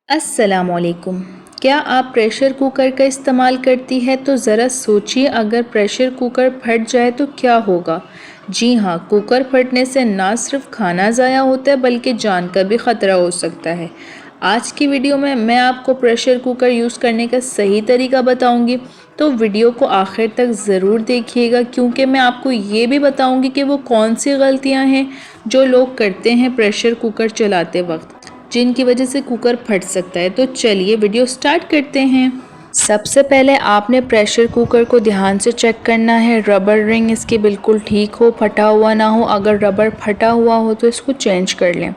अस्सलामुअलैकुम। क्या आप प्रेशर कुकर का इस्तेमाल करती है? तो ज़रा सोचिए, अगर प्रेशर कुकर फट जाए तो क्या होगा। जी हाँ, कुकर फटने से ना सिर्फ खाना ज़ाया होता है बल्कि जान का भी ख़तरा हो सकता है। आज की वीडियो में मैं आपको प्रेशर कुकर यूज़ करने का सही तरीका बताऊंगी, तो वीडियो को आखिर तक ज़रूर देखिएगा, क्योंकि मैं आपको ये भी बताऊंगी कि वो कौन सी गलतियां हैं जो लोग करते हैं प्रेशर कुकर चलाते वक्त, जिनकी वजह से कुकर फट सकता है। तो चलिए वीडियो स्टार्ट करते हैं। सबसे पहले आपने प्रेशर कुकर को ध्यान से चेक करना है, रबर रिंग इसकी बिल्कुल ठीक हो, फटा हुआ ना हो। अगर रबर फटा हुआ हो तो इसको चेंज कर लें।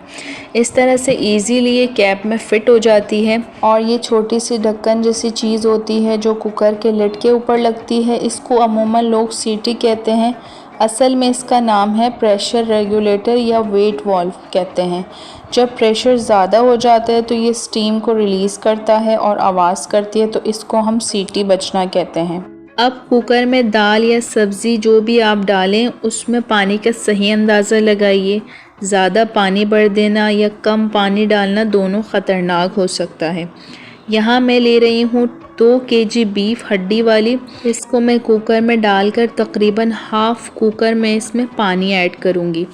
इस तरह से इजीली ये कैप में फिट हो जाती है। और ये छोटी सी ढक्कन जैसी चीज़ होती है जो कुकर के लिड के ऊपर लगती है, इसको अमूमन लोग सीटी कहते हैं। असल में इसका नाम है प्रेशर रेगुलेटर या वेट वाल्व कहते हैं। जब प्रेशर ज़्यादा हो जाता है तो ये स्टीम को रिलीज़ करता है और आवाज़ करती है, तो इसको हम सीटी बजना कहते हैं। अब कुकर में दाल या सब्ज़ी जो भी आप डालें उसमें पानी का सही अंदाज़ा लगाइए। ज़्यादा पानी भर देना या कम पानी डालना दोनों ख़तरनाक हो सकता है। यहाँ मैं ले रही हूँ 2 केजी बीफ हड्डी वाली। इसको मैं कुकर में डालकर तकरीबन हाफ कुकर में इसमें पानी ऐड करूँगी।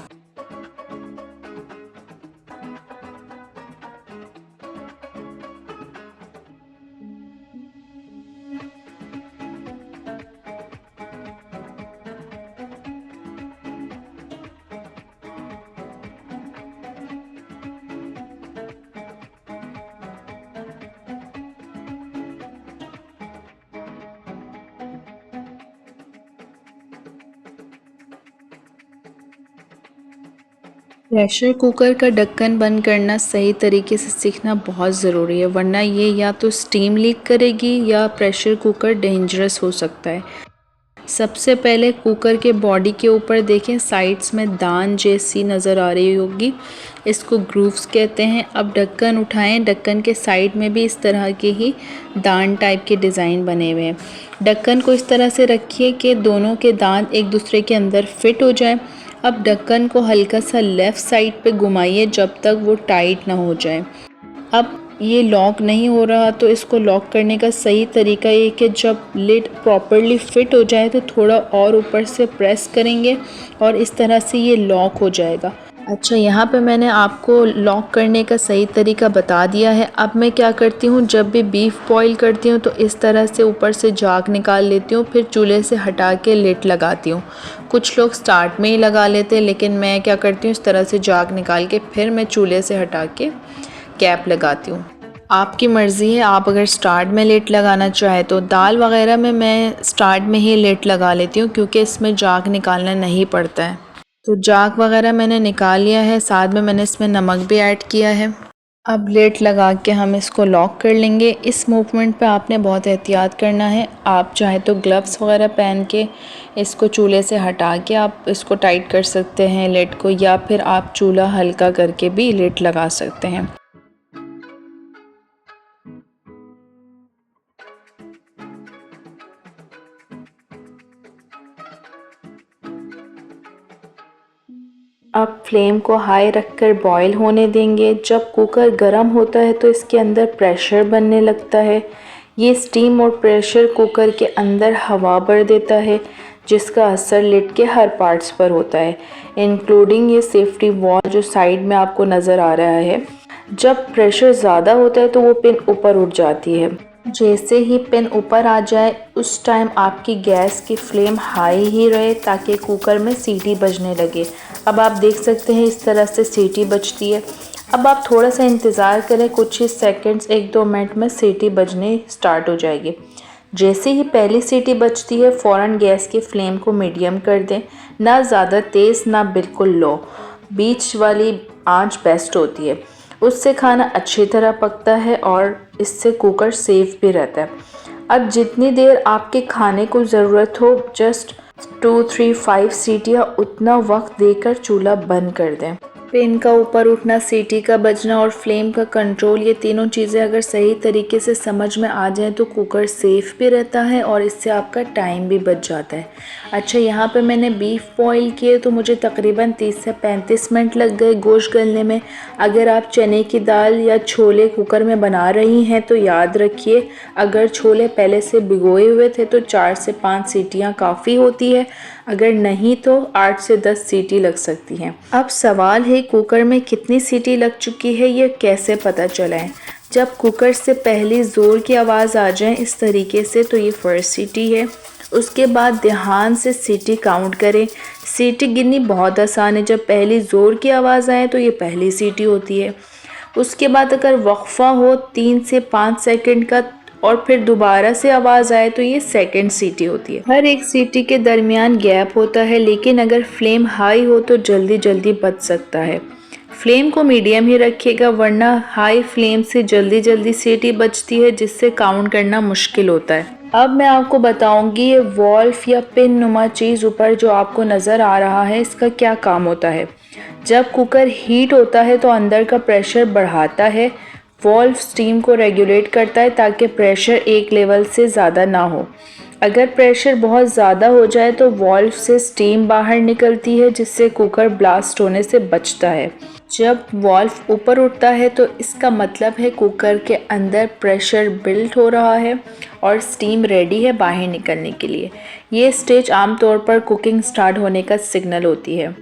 प्रेशर कुकर का ढक्कन बंद करना सही तरीके से सीखना बहुत ज़रूरी है, वरना ये या तो स्टीम लीक करेगी या प्रेशर कुकर डेंजरस हो सकता है। सबसे पहले कुकर के बॉडी के ऊपर देखें, साइड्स में दान जैसी नज़र आ रही होगी, इसको ग्रूव्स कहते हैं। अब ढक्कन उठाएं, ढक्कन के साइड में भी इस तरह के ही दान टाइप के डिज़ाइन बने हुए हैं। ढक्कन को इस तरह से रखिए कि दोनों के दांत एक दूसरे के अंदर फिट हो जाए। अब ढक्कन को हल्का सा लेफ़्ट साइड पे घुमाइए जब तक वो टाइट ना हो जाए। अब ये लॉक नहीं हो रहा तो इसको लॉक करने का सही तरीका ये कि जब लिड प्रॉपरली फिट हो जाए तो थोड़ा और ऊपर से प्रेस करेंगे और इस तरह से ये लॉक हो जाएगा। अच्छा, यहाँ पे मैंने आपको लॉक करने का सही तरीका बता दिया है। अब मैं क्या करती हूँ, जब भी बीफ बॉईल करती हूँ तो इस तरह से ऊपर से जाग निकाल लेती हूँ, फिर चूल्हे से हटा के लिड लगाती हूँ। कुछ लोग स्टार्ट में ही लगा लेते हैं, लेकिन मैं क्या करती हूँ, इस तरह से जाग निकाल के फिर मैं चूल्हे से हटा के कैप लगाती हूँ। आपकी मर्ज़ी है, आप अगर स्टार्ट में लेट लगाना चाहे तो। दाल वगैरह में मैं स्टार्ट में ही लेट लगा लेती हूँ क्योंकि इसमें जाग निकालना नहीं पड़ता है। तो जाग वगैरह मैंने निकाल लिया है, साथ में मैंने इसमें नमक भी ऐड किया है। अब लेट लगा के हम इसको लॉक कर लेंगे। इस मूवमेंट पे आपने बहुत एहतियात करना है। आप चाहे तो ग्लव्स वगैरह पहन के इसको चूल्हे से हटा के आप इसको टाइट कर सकते हैं लेट को, या फिर आप चूल्हा हल्का करके भी लेट लगा सकते हैं। अब फ्लेम को हाई रखकर बॉईल होने देंगे। जब कुकर गर्म होता है तो इसके अंदर प्रेशर बनने लगता है। ये स्टीम और प्रेशर कुकर के अंदर हवा भर देता है, जिसका असर लिड के हर पार्ट्स पर होता है, इंक्लूडिंग ये सेफ्टी वॉल जो साइड में आपको नज़र आ रहा है। जब प्रेशर ज़्यादा होता है तो वो पिन ऊपर उठ जाती है। जैसे ही पिन ऊपर आ जाए उस टाइम आपकी गैस की फ्लेम हाई ही रहे ताकि कुकर में सीटी बजने लगे। अब आप देख सकते हैं इस तरह से सीटी बजती है। अब आप थोड़ा सा इंतज़ार करें, कुछ ही सेकंड्स, 1-2 मिनट में सीटी बजने स्टार्ट हो जाएगी। जैसे ही पहली सीटी बजती है फ़ौरन गैस की फ्लेम को मीडियम कर दें, ना ज़्यादा तेज़ ना बिल्कुल लो। बीच वाली आंच बेस्ट होती है, उससे खाना अच्छी तरह पकता है और इससे कुकर सेफ भी रहता है। अब जितनी देर आपके खाने को ज़रूरत हो, जस्ट 2, 3, 5 सीटियाँ, उतना वक्त देकर चूल्हा बंद कर दें। पेन का ऊपर उठना, सीटी का बजना और फ्लेम का कंट्रोल, ये तीनों चीज़ें अगर सही तरीके से समझ में आ जाएं तो कुकर सेफ़ भी रहता है और इससे आपका टाइम भी बच जाता है। अच्छा, यहाँ पे मैंने बीफ बॉईल किए तो मुझे तकरीबन 30 से 35 मिनट लग गए गोश्त गलने में। अगर आप चने की दाल या छोले कुकर में बना रही हैं तो याद रखिए, अगर छोले पहले से भिगोए हुए थे तो 4 से 5 सीटियाँ काफ़ी होती है, अगर नहीं तो 8 से 10 सीटी लग सकती हैं। अब सवाल है कुकर में कितनी सीटी लग चुकी है ये कैसे पता चलाएं? जब कुकर से पहली ज़ोर की आवाज़ आ जाए इस तरीके से तो ये फर्स्ट सीटी है। उसके बाद ध्यान से सीटी काउंट करें। सीटी गिननी बहुत आसान है, जब पहली ज़ोर की आवाज़ आए तो ये पहली सीटी होती है। उसके बाद अगर वक्फा हो 3 से 5 सेकंड का और फिर दोबारा से आवाज़ आए तो ये सेकंड सीटी होती है। हर एक सीटी के दरमियान गैप होता है, लेकिन अगर फ्लेम हाई हो तो जल्दी जल्दी बच सकता है। फ्लेम को मीडियम ही रखिएगा, वरना हाई फ्लेम से जल्दी जल्दी सीटी बजती है जिससे काउंट करना मुश्किल होता है। अब मैं आपको बताऊंगी ये वॉल्व या पिन नुमा चीज़ ऊपर जो आपको नज़र आ रहा है इसका क्या काम होता है। जब कुकर हीट होता है तो अंदर का प्रेशर बढ़ाता है। वॉल्व स्टीम को रेगुलेट करता है ताकि प्रेशर एक लेवल से ज़्यादा ना हो। अगर प्रेशर बहुत ज़्यादा हो जाए तो वॉल्व से स्टीम बाहर निकलती है जिससे कुकर ब्लास्ट होने से बचता है। जब वॉल्व ऊपर उठता है तो इसका मतलब है कुकर के अंदर प्रेशर बिल्ड हो रहा है और स्टीम रेडी है बाहर निकलने के लिए। ये स्टेज आमतौर पर कुकिंग स्टार्ट होने का सिग्नल होती है।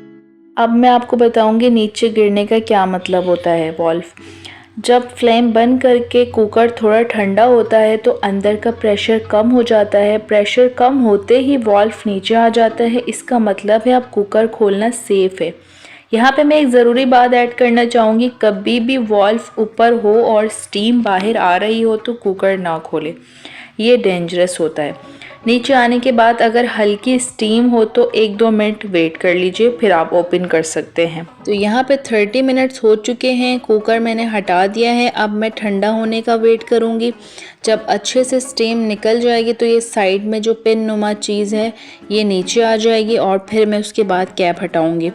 अब मैं आपको बताऊंगी नीचे गिरने का क्या मतलब होता है। वॉल्व जब फ्लेम बंद करके कुकर थोड़ा ठंडा होता है तो अंदर का प्रेशर कम हो जाता है। प्रेशर कम होते ही वॉल्व नीचे आ जाता है, इसका मतलब है अब कुकर खोलना सेफ़ है। यहाँ पे मैं एक ज़रूरी बात ऐड करना चाहूँगी, कभी भी वॉल्व ऊपर हो और स्टीम बाहर आ रही हो तो कुकर ना खोलें, ये डेंजरस होता है। नीचे आने के बाद अगर हल्की स्टीम हो तो 1-2 मिनट वेट कर लीजिए, फिर आप ओपन कर सकते हैं। तो यहाँ पे 30 मिनट्स हो चुके हैं, कुकर मैंने हटा दिया है। अब मैं ठंडा होने का वेट करूँगी। जब अच्छे से स्टीम निकल जाएगी तो ये साइड में जो पिन नुमा चीज़ है ये नीचे आ जाएगी और फिर मैं उसके बाद कैप हटाऊँगी।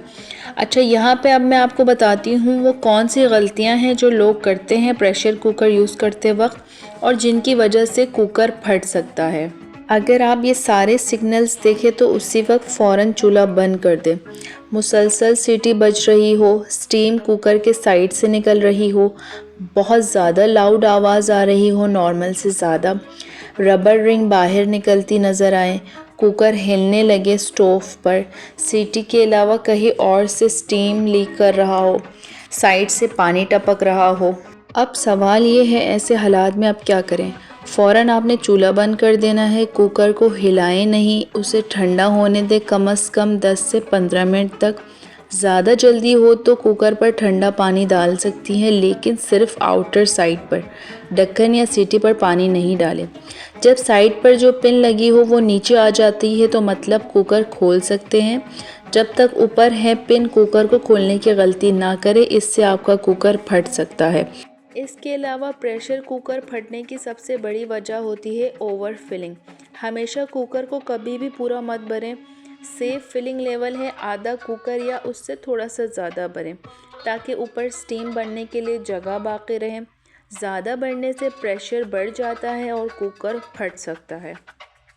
अच्छा, यहाँ पे अब मैं आपको बताती हूँ वो कौन सी गलतियाँ हैं जो लोग करते हैं प्रेशर कुकर यूज़ करते वक्त और जिनकी वजह से कुकर फट सकता है। अगर आप ये सारे सिग्नल्स देखें तो उसी वक्त फ़ौरन चूल्हा बंद कर दें। मुसलसल सीटी बज रही हो, स्टीम कुकर के साइड से निकल रही हो, बहुत ज़्यादा लाउड आवाज़ आ रही हो नॉर्मल से ज़्यादा, रबर रिंग बाहर निकलती नज़र आए, कुकर हिलने लगे स्टोव पर, सीटी के अलावा कहीं और से स्टीम लीक कर रहा हो, साइड से पानी टपक रहा हो। अब सवाल ये है ऐसे हालात में आप क्या करें। फ़ौरन आपने चूल्हा बंद कर देना है, कुकर को हिलाएं नहीं, उसे ठंडा होने दें कम से कम 10 से 15 मिनट तक। ज़्यादा जल्दी हो तो कुकर पर ठंडा पानी डाल सकती हैं, लेकिन सिर्फ आउटर साइड पर, ढक्कन या सीटी पर पानी नहीं डालें। जब साइड पर जो पिन लगी हो वो नीचे आ जाती है तो मतलब कुकर खोल सकते हैं। जब तक ऊपर है पिन कुकर को खोलने की गलती ना करें, इससे आपका कुकर फट सकता है। इसके अलावा प्रेशर कुकर फटने की सबसे बड़ी वजह होती है ओवर फिलिंग। हमेशा कुकर को कभी भी पूरा मत भरें। सेफ फिलिंग लेवल है आधा कुकर या उससे थोड़ा सा ज़्यादा भरें ताकि ऊपर स्टीम बनने के लिए जगह बाकी रहे। ज़्यादा बढ़ने से प्रेशर बढ़ जाता है और कुकर फट सकता है।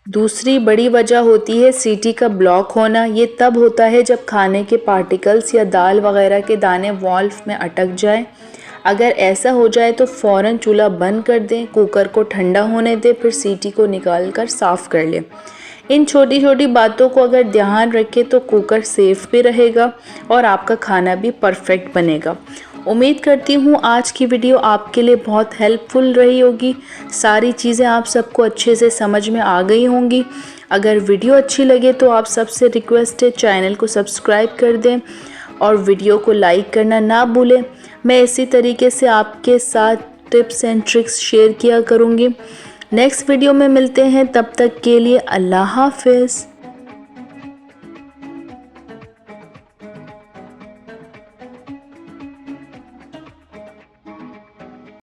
दूसरी बड़ी वजह होती है सीटी का ब्लॉक होना। ये तब होता है जब खाने के पार्टिकल्स या दाल वगैरह के दाने वॉल्व में अटक जाएं। अगर ऐसा हो जाए तो फ़ौरन चूल्हा बंद कर दें, कुकर को ठंडा होने दें, फिर सीटी को निकाल कर साफ़ कर लें। इन छोटी छोटी बातों को अगर ध्यान रखें तो कुकर सेफ़ भी रहेगा और आपका खाना भी परफेक्ट बनेगा। उम्मीद करती हूँ आज की वीडियो आपके लिए बहुत हेल्पफुल रही होगी। सारी चीज़ें आप सबको अच्छे से समझ में आ गई होंगी। अगर वीडियो अच्छी लगे तो आप सबसे रिक्वेस्ट है चैनल को सब्सक्राइब कर दें और वीडियो को लाइक करना ना भूलें। मैं इसी तरीके से आपके साथ टिप्स एंड ट्रिक्स शेयर किया करूँगी। नेक्स्ट वीडियो में मिलते हैं, तब तक के लिए अल्लाह हाफ़िज़।